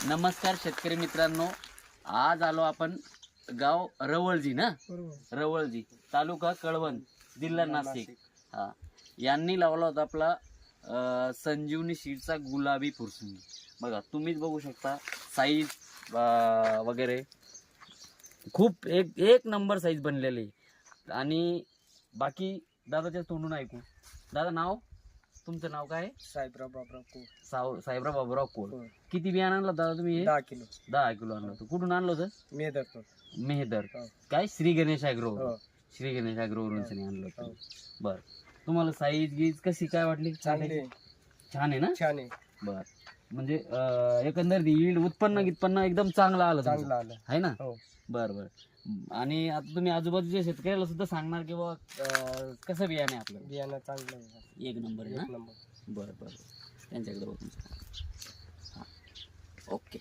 नमस्कार शेतकरी मित्रांनो, आज आलो आपण गाव रवळजी ना, रवळजी तालुका कळवण जिल्हा नाशिक. हा, यांनी लावला होता आपला संजीवनी सीडचा गुलाबी फुरसुंगी. बघा तुम्हीच बघू शकता साईज वगैरे खूप एक नंबर साईज बनलेली. आणि बाकी दादाच्या तोंडून ऐकू. दादा, नाव तुमचं नाव काय? साहेबराव बाबराव कोळ. साहेबराव बाबूराव कोळ. किती बियाणं आणलं दादा तुम्ही? 10 किलो. 10 किलो आणलं होतं. कुठून आणलं होतं? मेहदर. काय श्री गणेश ॲग्रो? श्री गणेश ॲग्रो वरून आणलं होतं. बर, तुम्हाला साईज गीज कशी काय वाटली? चांगले, छान आहे ना? छान आहे. बर, म्हणजे एकंदर यील्ड उत्पन्न एकदम चांगलं आलं, चांगलं आलं आहे ना? हो. बर बर. आणि आता तुम्ही आजूबाजूच्या शेतकऱ्याला सुद्धा सांगणार की बाबा कसं बियाणे आपलं? बियाणं चांगलं आहे. एक नंबर आहे ना? एक नंबर. बरं बरं, त्यांच्याकडे बघून. हां, ओके.